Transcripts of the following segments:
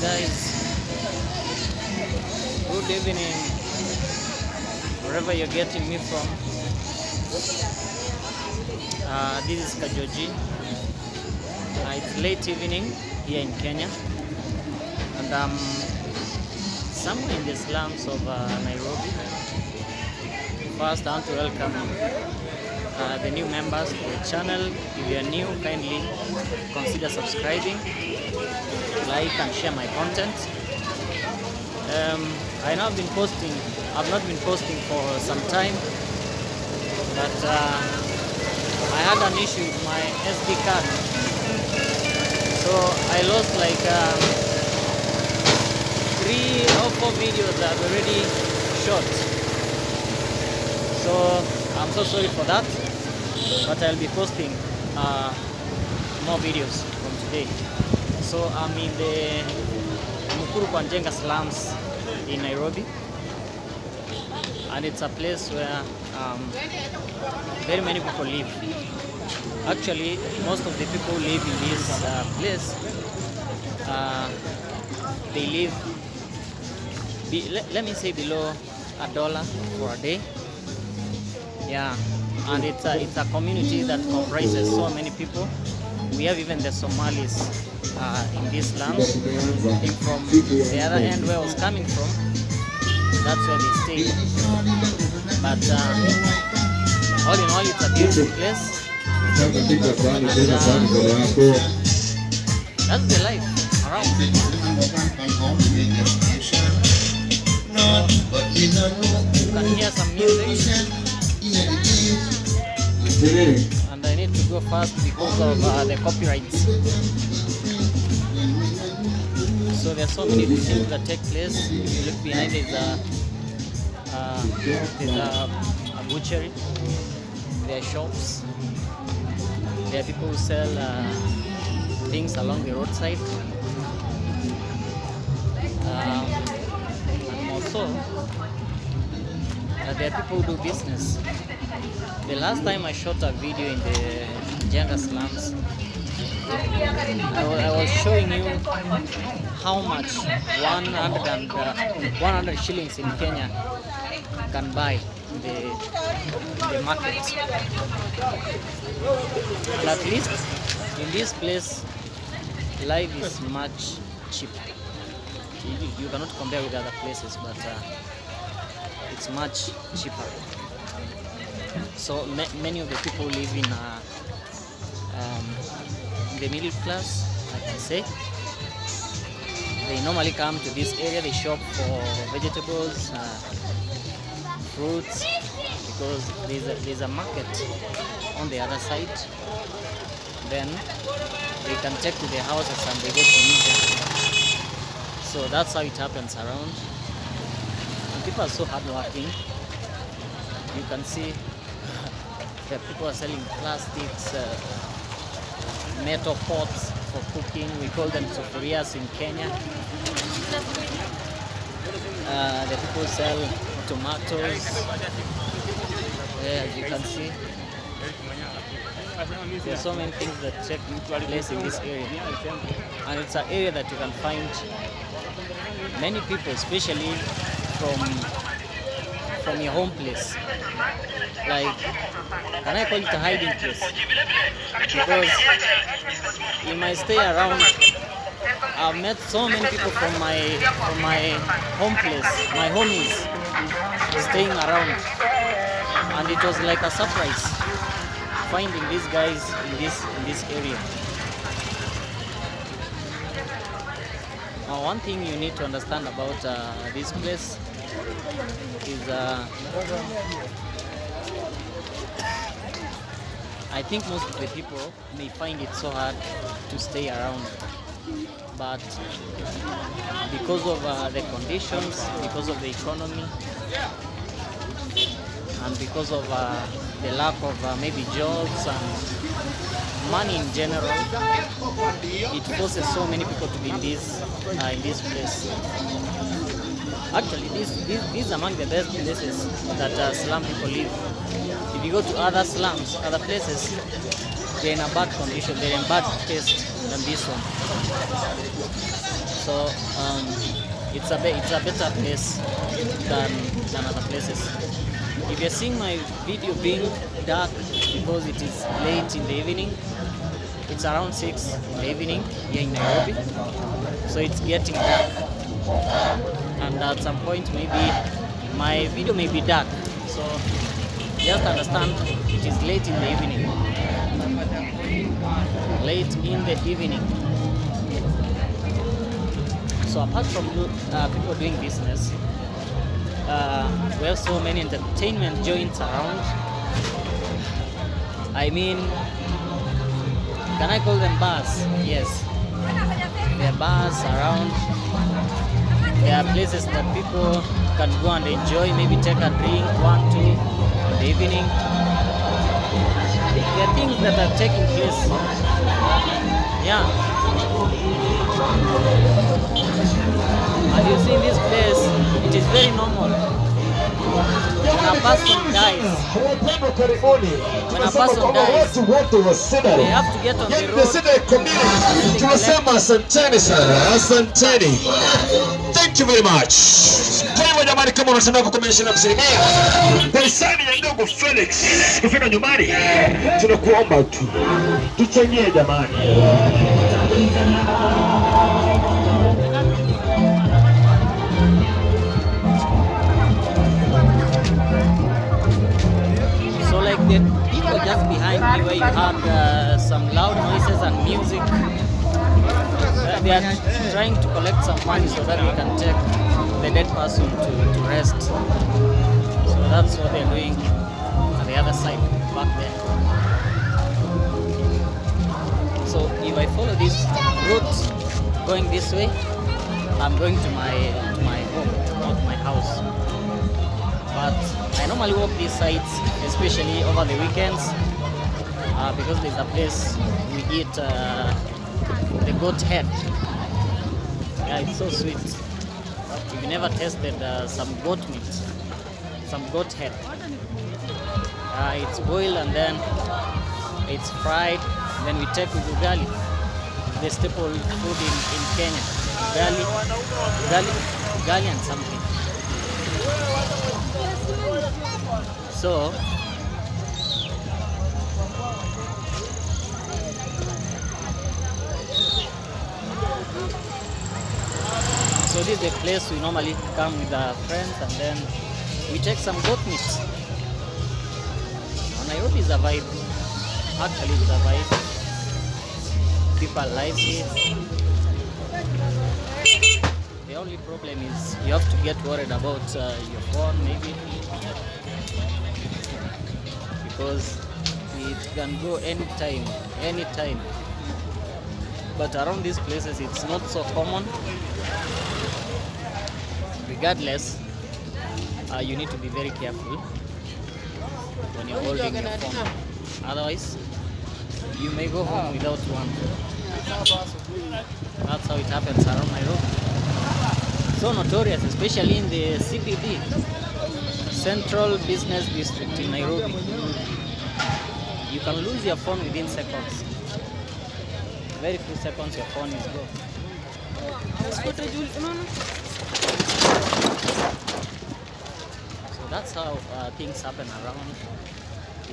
guys, good evening wherever you're getting me from. This is Kajoji. It's late evening here in Kenya, and I'm somewhere in the slums of Nairobi. First, I want to welcome the new members to the channel. If you are new, kindly consider subscribing, like and share my content. I've not been posting for some time, but I had an issue with my SD card, so I lost like 3 or 4 videos that I've already shot. So I'm so sorry for that, but I'll be posting more videos from today. So I'm in the Njenga slums in Nairobi, and it's a place where very many people live. Actually, most of the people who live in this place, they live, let me say, below $1 for a day. Yeah, and it's a community that comprises so many people. We have even the Somalis in these slums. I think from the other end where I was coming from, that's where they stay. But all in all, it's a beautiful place. And, that's the life around. You can hear some music. And I need to go fast because of the copyrights. So there are so many things that take place. If you look behind, there's a butchery. There are shops. There are people who sell things along the roadside. And also, there are people who do business. The last time I shot a video in the Njenga slums, I was showing you how much 100 shillings in Kenya can buy in the market. And at least in this place, life is much cheaper. You cannot compare with other places, but it's much cheaper. So many of the people live in the middle class, I can say. They normally come to this area, they shop for vegetables, fruits, because there's a market on the other side. Then they can take to their houses and they go to meet them. So that's how it happens around. And people are so hardworking. You can see that people are selling plastics, metal pots for cooking. We call them sufurias in Kenya. The people sell tomatoes. As you can see, there are so many things that take place in this area, and it's an area that you can find many people, especially from your home place. Like, can I call it a hiding place? Because in my stay around, I've met so many people from my home place, my homies, staying around, and it was like a surprise finding these guys in this area. Now, one thing you need to understand about this place is I think most of the people may find it so hard to stay around, but because of the conditions, because of the economy, and because of the lack of maybe jobs and money in general, it forces so many people to be in this place. Actually, this is among the best places that slum people live. If you go to other slums, other places, they're in a bad condition, they're in bad taste than this one. So it's a better place than other places. If you're seeing my video being dark because it is late in the evening, it's around 6 in the evening here in Nairobi, so it's getting dark, and at some point maybe my video may be dark, so just understand it is late in the evening. Late in the evening. So apart from people doing business, we have so many entertainment joints around. I mean, can I call them bars? Yes. There are bars around. There are places that people can go and enjoy, maybe take a drink, 1, 2 in the evening. There are things that are taking place. Yeah. And you see in this place, it is very normal. When a person dies, they have to get on the road. Tunasema asanteni sana, asanteni. Thank you very much. Kwa hivyo jamani, kama unataka kukomesha na msilimia kwa hisani ya ndugu Felix kufika nyumbani, tunakuomba tu tuchangie jamani. So like the people just behind me where you had some loud noises and music, they are trying to collect some money so that we can take the dead person to rest. So that's what they're doing on the other side, back there. So if I follow this route going this way, I'm going to my home, not my house. But I normally walk these sites, especially over the weekends, because there's a place we eat the goat head. Yeah, it's so sweet. If you never tasted some goat meat, some goat head, it's boiled and then it's fried. Then we take with ugali, the staple food in Kenya. Ugali and something. So this is the place we normally come with our friends and then we take some goat meat. Nairobi is a vibe. Actually, it's a vibe. People like it. The only problem is you have to get worried about your phone maybe, because it can go anytime. But around these places it's not so common. Regardless, you need to be very careful when you're holding your phone. Otherwise, you may go home without one. That's how it happens around Nairobi. So notorious, especially in the CBD, Central Business District in Nairobi. You can lose your phone within seconds. Very few seconds, your phone is gone. So that's how things happen around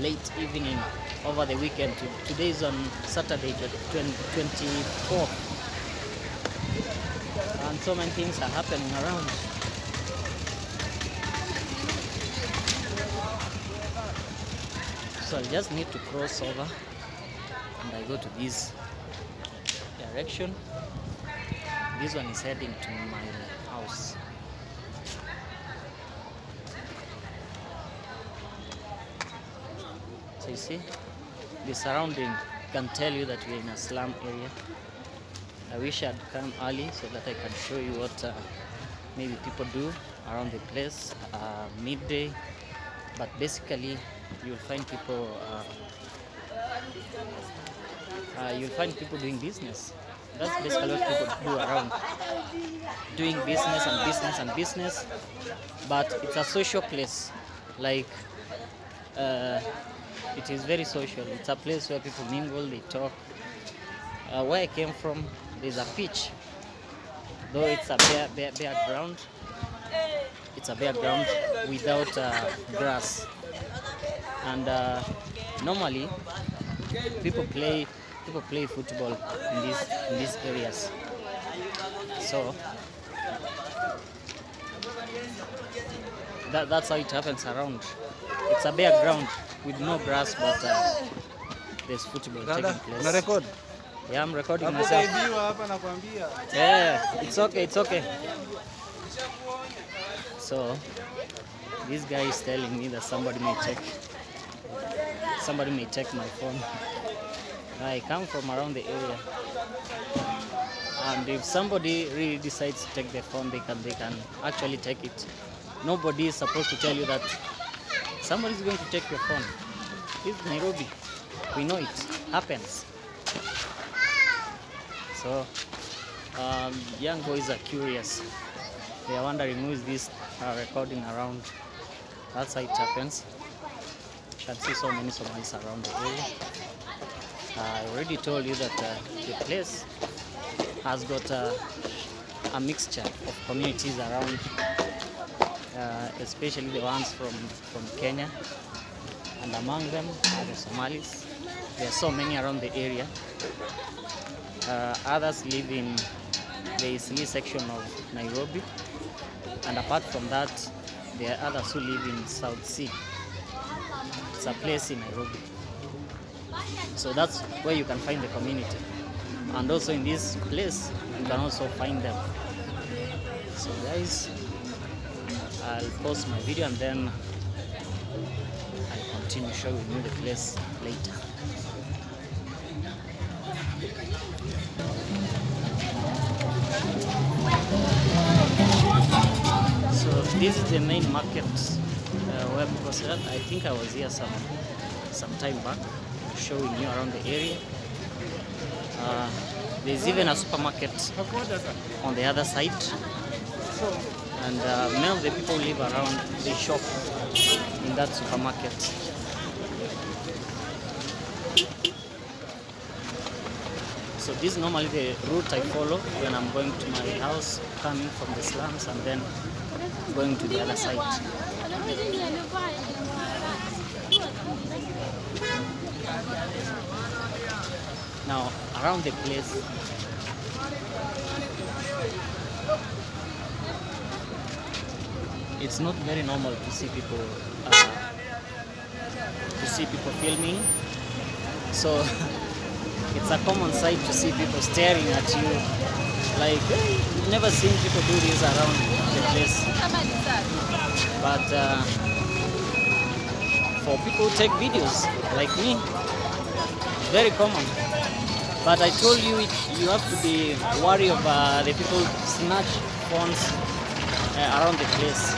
late evening over the weekend. Today is on Saturday, 24th. And so many things are happening around. So I just need to cross over and I go to this direction. This one is heading to my house. So you see, the surrounding can tell you that we're in a slum area. I wish I'd come early so that I can show you what maybe people do around the place midday. But basically, you'll find people doing business. That's basically what people do around, doing business and business and business. But it's a social place, like it is very social. It's a place where people mingle, they talk. Where I came from, there's a beach. though it's a bare ground. It's a bare ground without grass, and normally people play football in these areas. So that's how it happens around. It's a bare ground with no grass, but there's football taking place. Record. Yeah, I'm recording myself. Yeah, it's okay. So this guy is telling me that somebody may check my phone. I come from around the area, and if somebody really decides to take their phone, they can actually take it. Nobody is supposed to tell you that somebody is going to take your phone. It's Nairobi. We know it happens. So young boys are curious. They are wondering who is this recording around. That's how it happens. You can see so many Somalis around the area. I already told you that the place has got a mixture of communities around, especially the ones from Kenya, and among them are the Somalis. There are so many around the area. Others live in the Eastleigh section of Nairobi, and apart from that, there are others who live in South Sea. It's a place in Nairobi. So that's where you can find the community, and also in this place you can also find them. So guys, I'll pause my video and then I'll continue showing you the place later. So this is the main market where people sell. I think I was here some time back, showing you around the area. There's even a supermarket on the other side, and many of the people live around, they shop in that supermarket. So this is normally the route I follow when I'm going to my house, coming from the slums and then going to the other side. Now, around the place, it's not very normal to see people filming. So it's a common sight to see people staring at you. Like, you've never seen people do this around the place. But for people who take videos like me, very common. But I told you, you have to be wary of the people snatch phones around the place.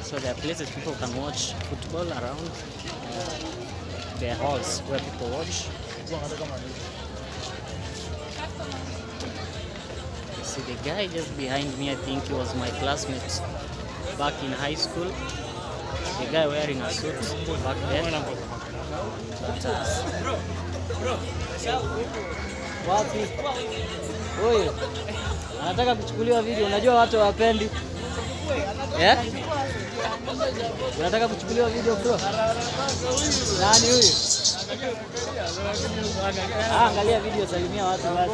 So there are places people can watch football around. There are halls where people watch. See the guy just behind me, I think he was my classmate back in high school. The guy wearing a suit back there. But, wapi? Oi, anataka kuchukuliwa video. Unajua watu hawapendi. Yeah? Unataka kuchukuliwa video bro? Nani huyu? Angalia video, salimia watu basi.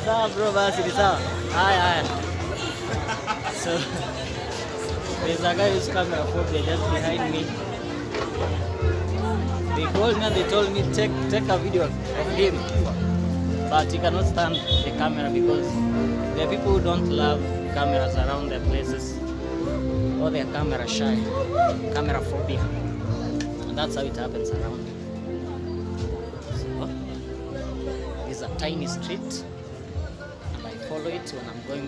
Sawa bro, basi ni sawa. Haya. So there's a guy who's camera phobia just behind me. They called me and they told me take a video of him, but he cannot stand the camera because there are people who don't love cameras around their places, or they are camera shy, camera phobia, and that's how it happens around. So it's a tiny street, and I follow it when I'm going